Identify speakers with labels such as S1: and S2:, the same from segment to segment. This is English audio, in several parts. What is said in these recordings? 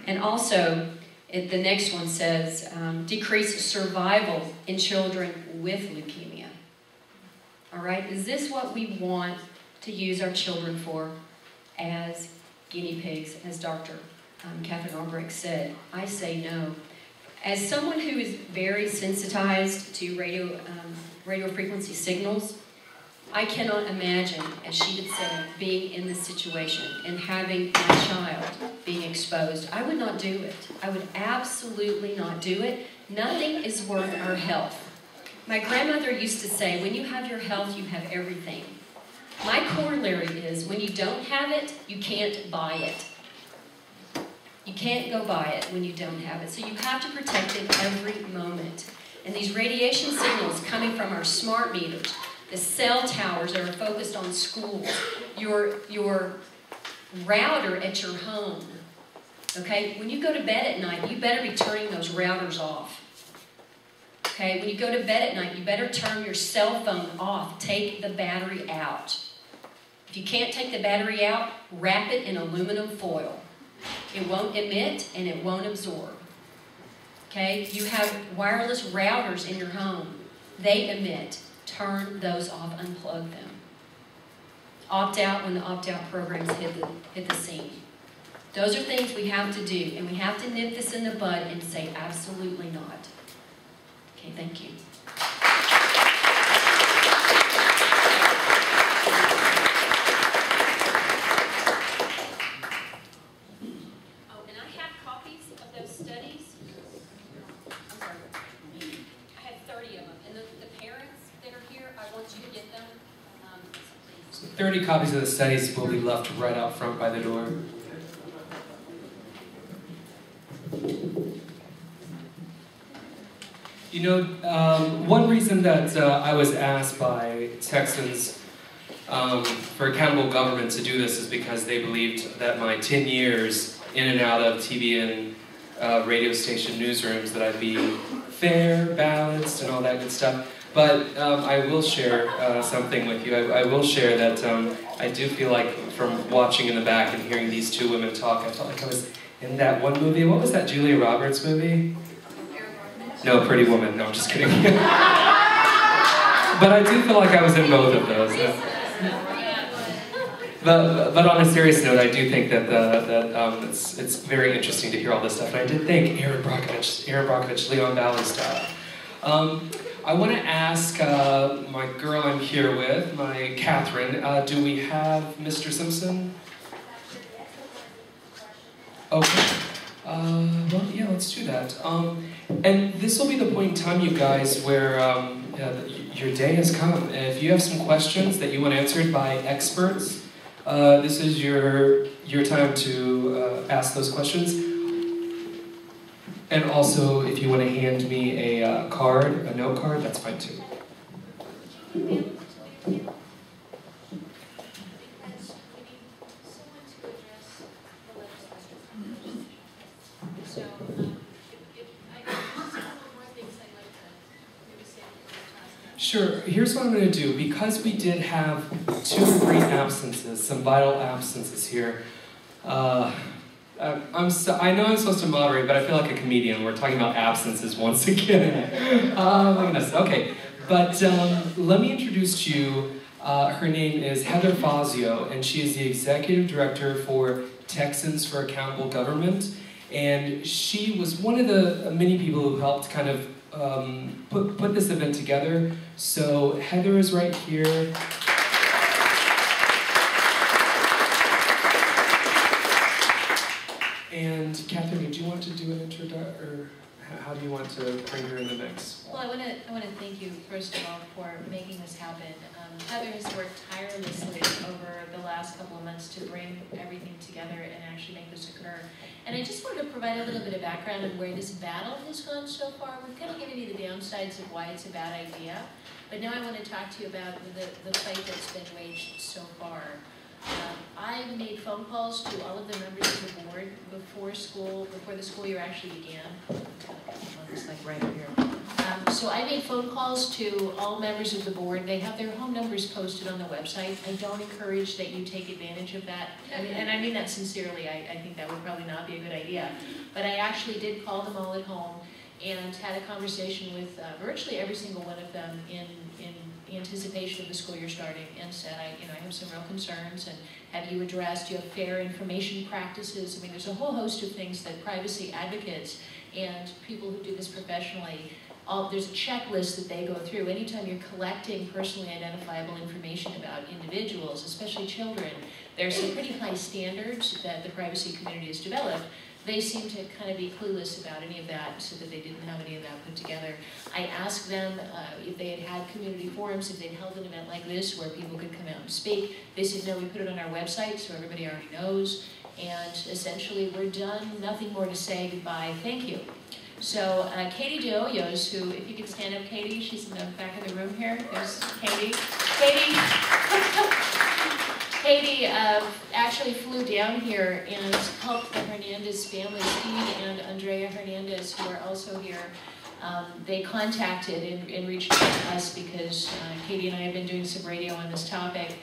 S1: And also, the next one says, decrease survival in children with leukemia. All right, is this what we want to use our children for as guinea pigs, as Dr. Catherine Albrecht said? I say no. As someone who is very sensitized to radio frequency signals, I cannot imagine, as she had said, being in this situation and having my child being exposed. I would not do it. I would absolutely not do it. Nothing is worth our health. My grandmother used to say, when you have your health, you have everything. My corollary is, when you don't have it, you can't buy it. You can't go buy it when you don't have it. So you have to protect it every moment. And these radiation signals coming from our smart meters, the cell towers that are focused on schools, your router at your home, okay? When you go to bed at night, you better be turning those routers off. Okay, when you go to bed at night, you better turn your cell phone off. Take the battery out. If you can't take the battery out, wrap it in aluminum foil. It won't emit and it won't absorb. Okay, you have wireless routers in your home. They emit. Turn those off, unplug them. Opt out when the opt-out programs hit the scene. Those are things we have to do, and we have to nip this in the bud and say absolutely not. Okay, thank you. Oh, and I have copies of those studies. I'm sorry. I have 30 of them. And the parents that are here, I want you to get them.
S2: So 30 copies of the studies will be left right out front by the door. You know, one reason that I was asked by Texans for accountable government to do this is because they believed that my 10 years in and out of TV and radio station newsrooms, that I'd be fair, balanced, and all that good stuff. But I will share something with you. I will share that I do feel like, from watching in the back and hearing these two women talk, I felt like I was in that one movie. What was that Julia Roberts movie? No, Pretty Woman. No, I'm just kidding. But I do feel like I was in both of those. But on a serious note, I do think that it's very interesting to hear all this stuff. And I did thank Aaron Brockovich, Leon Valley style. I want to ask my girl I'm here with, my Catherine, do we have Mr. Simpson? Okay. Well, yeah, let's do that. And this will be the point in time, you guys, where your day has come. If you have some questions that you want answered by experts, this is your time to ask those questions. And also, if you want to hand me a card, a note card, that's fine too. Sure, here's what I'm going to do. Because we did have 2 or 3 absences, some vital absences here, I know I'm supposed to moderate, but I feel like a comedian. We're talking about absences once again. My goodness, okay. But let me introduce to you, her name is Heather Fazio, and she is the Executive Director for Texans for Accountable Government. And she was one of the many people who helped kind of put this event together. So Heather is right here. And Catherine, did you want to do an introduction, or how do you want to bring her in the mix?
S3: Well, I want to thank you first of all for making this happen. Heather has worked tirelessly over the last couple of months to bring everything together and actually make this occur. And I just wanted to provide a little bit of background on where this battle has gone so far. We've kind of given you the downsides of why it's a bad idea, but now I want to talk to you about the fight that's been waged so far. I made phone calls to all of the members of the board before the school year actually began. It's like right over here. So I made phone calls to all members of the board. They have their home numbers posted on the website. I don't encourage that you take advantage of that. And I mean that sincerely. I think that would probably not be a good idea. But I actually did call them all at home and had a conversation with virtually every single one of them in anticipation of the school year starting, and said, I have some real concerns, and have you addressed, do you have fair information practices? I mean, there's a whole host of things that privacy advocates and people who do this professionally, there's a checklist that they go through. Anytime you're collecting personally identifiable information about individuals, especially children, there's some pretty high standards that the privacy community has developed. They seem to kind of be clueless about any of that, so that they didn't have any of that put together. I asked them if they had community forums, if they'd held an event like this where people could come out and speak. They said, no, we put it on our website so everybody already knows. And essentially, we're done. Nothing more to say. Goodbye. Thank you. So Katie DeOyos, who, if you could stand up, Katie, she's in the back of the room here. There's Katie. Katie actually flew down here and helped the Hernandez family, Steve and Andrea Hernandez, who are also here. They contacted and reached out to us because Katie and I have been doing some radio on this topic,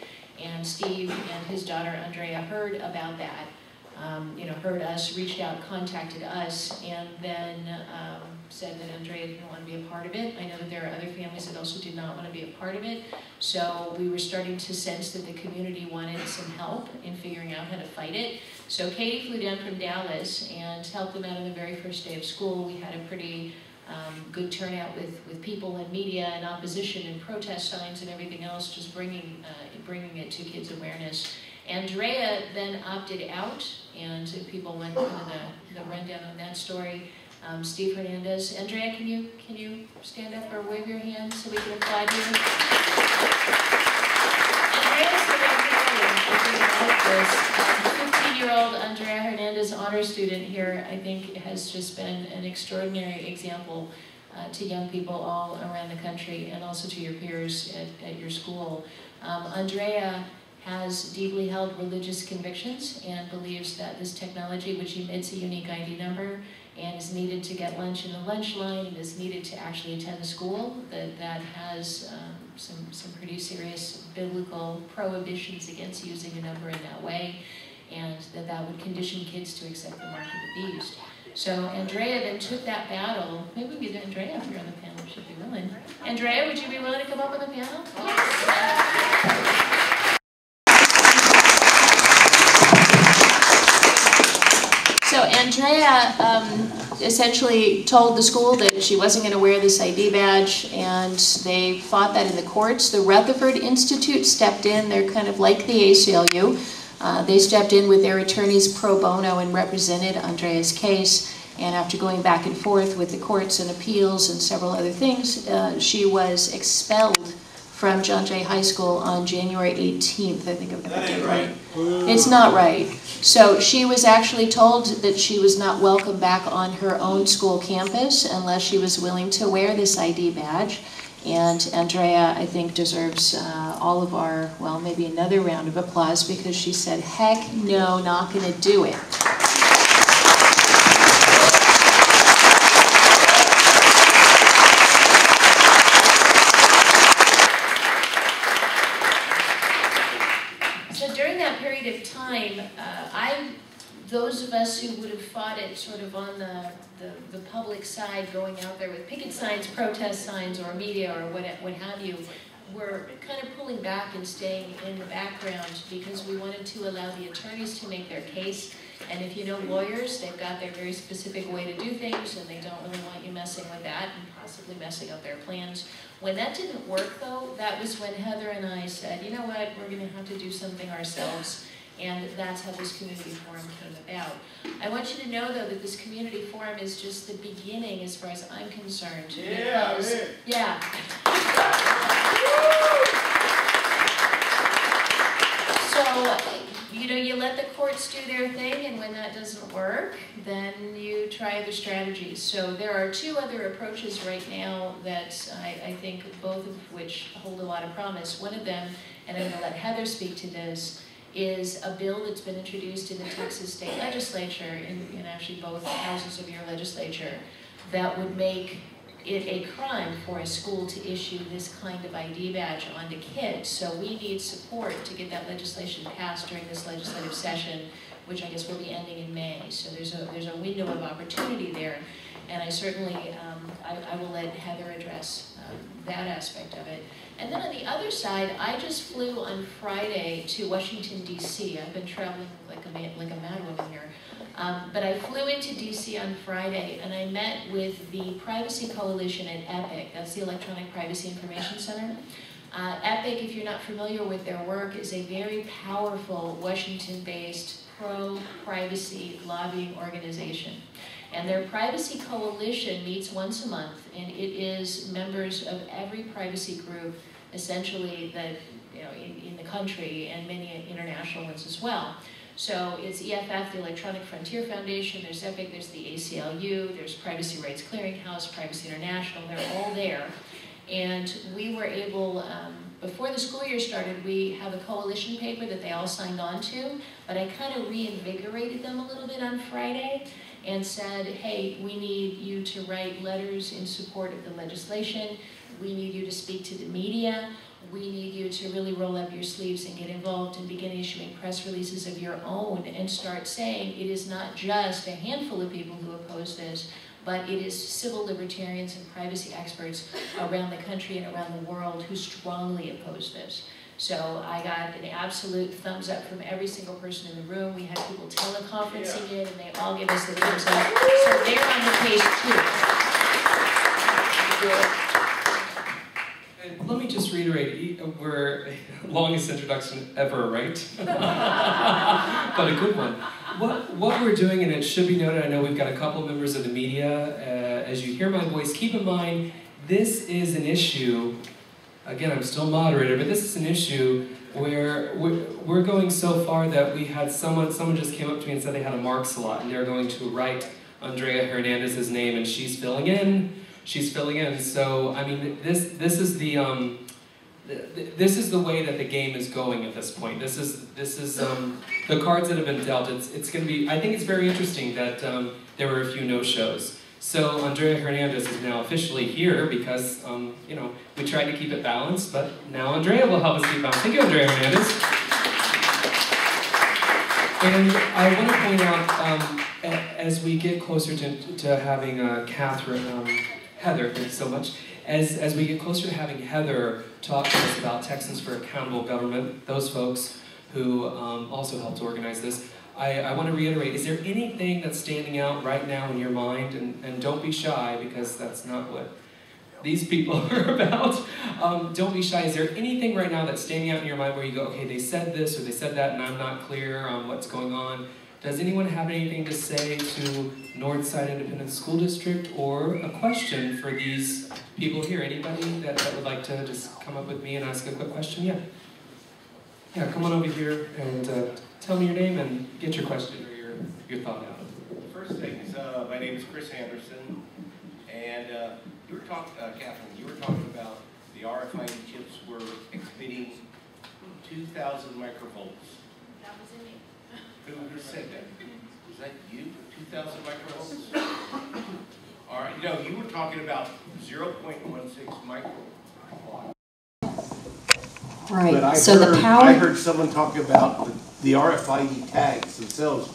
S3: and Steve and his daughter Andrea heard about that. Heard us, reached out, contacted us, and then said that Andrea didn't want to be a part of it. I know that there are other families that also did not want to be a part of it. So we were starting to sense that the community wanted some help in figuring out how to fight it. So Katie flew down from Dallas and helped them out on the very first day of school. We had a pretty good turnout with people and media and opposition and protest signs and everything else, just bringing it to kids' awareness. Andrea then opted out, and if people want kind of the rundown on that story, Steve Hernandez. Andrea, can you stand up or wave your hand so we can applaud you? Andrea's the 15-year-old Andrea Hernandez honor student here, I think, has just been an extraordinary example to young people all around the country, and also to your peers at your school. Andrea has deeply held religious convictions and believes that this technology, which emits a unique ID number and is needed to get lunch in the lunch line and is needed to actually attend the school, that has some pretty serious biblical prohibitions against using a number in that way, and that would condition kids to accept the mark of the beast. So Andrea then took that battle. Maybe we get Andrea up here on the panel if she'd be willing. Andrea, would you be willing to come up on the panel? Yes. So Andrea essentially told the school that she wasn't going to wear this ID badge, and they fought that in the courts. The Rutherford Institute stepped in. They're kind of like the ACLU. They stepped in with their attorneys pro bono and represented Andrea's case. And after going back and forth with the courts and appeals and several other things, she was expelled from John Jay High School on January 18th. I think I've got the date right. It's not right. So she was actually told that she was not welcome back on her own school campus unless she was willing to wear this ID badge. And Andrea, I think, deserves all of our, well, maybe another round of applause, because she said, heck no, not going to do it. Of time, those of us who would have fought it sort of on the public side, going out there with picket signs, protest signs, or media, or what have you, were kind of pulling back and staying in the background because we wanted to allow the attorneys to make their case. And if you know lawyers, they've got their very specific way to do things, and they don't really want you messing with that and possibly messing up their plans. When that didn't work, though, that was when Heather and I said, you know what, we're going to have to do something ourselves. And that's how this community forum came about. I want you to know, though, that this community forum is just the beginning as far as I'm concerned.
S4: Yeah,
S3: because, yeah. So, you let the courts do their thing, and when that doesn't work, then you try other strategies. So there are two other approaches right now that I think both of which hold a lot of promise. One of them, and I'm going to let Heather speak to this, is a bill that's been introduced in the Texas state legislature, in actually both houses of your legislature, that would make it a crime for a school to issue this kind of ID badge onto kids. So we need support to get that legislation passed during this legislative session, which I guess will be ending in May. So there's a window of opportunity there, and I certainly I will let Heather address that aspect of it. And then on the other side, I just flew on Friday to Washington, D.C. I've been traveling like a madwoman here. But I flew into DC on Friday, and I met with the Privacy Coalition at EPIC. That's the Electronic Privacy Information Center. EPIC, if you're not familiar with their work, is a very powerful Washington-based pro-privacy lobbying organization. And their Privacy Coalition meets once a month, and it is members of every privacy group, essentially, that in the country, and many international ones as well. So it's EFF, the Electronic Frontier Foundation, there's EPIC, there's the ACLU, there's Privacy Rights Clearinghouse, Privacy International, they're all there. And we were able, before the school year started, we have a coalition paper that they all signed on to, but I kind of reinvigorated them a little bit on Friday and said, hey, we need you to write letters in support of the legislation, we need you to speak to the media, we need you to really roll up your sleeves and get involved and begin issuing press releases of your own and start saying it is not just a handful of people who oppose this, but it is civil libertarians and privacy experts around the country and around the world who strongly oppose this. So I got an absolute thumbs up from every single person in the room. We had people teleconferencing it, and they all give us the thumbs up. So they're on the case too.
S2: And let me just reiterate, we're longest introduction ever, right? But a good one. What we're doing, and it should be noted, I know we've got a couple members of the media. As you hear my voice, keep in mind, this is an issue, again, I'm still moderator, but this is an issue where we're going so far that we had someone just came up to me and said they had a Marx lot, and they're going to write Andrea Hernandez's name, and she's filling in. So, I mean, this is the way that the game is going at this point. This is the cards that have been dealt. It's going to be. I think it's very interesting that there were a few no-shows. So Andrea Hernandez is now officially here because we tried to keep it balanced, but now Andrea will help us keep balanced. Thank you, Andrea Hernandez. And I want to point out as we get closer to having Heather, thank you so much. As we get closer to having Heather talk to us about Texans for Accountable Government, those folks who also helped organize this, I want to reiterate, is there anything that's standing out right now in your mind? And don't be shy, because that's not what these people are about. Don't be shy. Is there anything right now that's standing out in your mind where you go, okay, they said this or they said that and I'm not clear on what's going on? Does anyone have anything to say to Northside Independent School District, or a question for these people here? Anybody that would like to just come up with me and ask a quick question? Yeah. Yeah, come on over here and tell me your name and get your question or your thought out.
S4: First thing is, my name is Chris Anderson, and you were talking, Catherine, you were talking about the RFID chips were exhibiting 2,000 microvolts.
S3: That wasn't me.
S4: Who said that? Was that you? 2,000 microvolts? All right. No, you were talking about 0.16 microwatt.
S1: Right.
S4: But I heard someone talk about the RFID tags themselves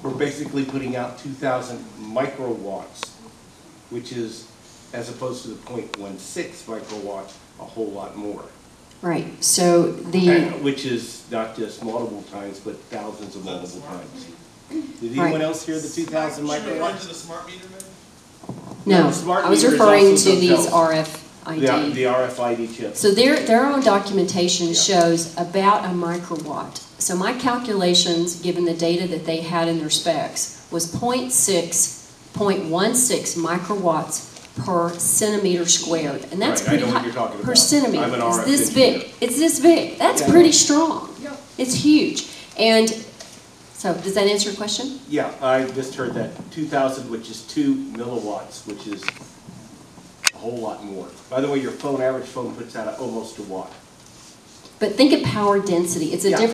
S4: were basically putting out 2,000 microwatts, which is, as opposed to the 0.16 microwatts, a whole lot more.
S1: Right, so
S4: which is not just multiple times, but thousands of multiple times. Did anyone else hear the 2,000 microwatts?
S5: To the smart meter,
S1: no, I was referring to these RFID.
S4: The RFID chips.
S1: So their own documentation shows about a microwatt. So my calculations, given the data that they had in their specs, was 0.16 microwatts per centimeter squared, and that's pretty high per centimeter. It's this big. It's this big. That's pretty strong. Yeah. It's huge. And so, does that answer your question?
S4: Yeah, I just heard that 2,000, which is 2 milliwatts, which is a whole lot more. By the way, your average phone puts out almost a watt.
S1: But think of power density. It's a different.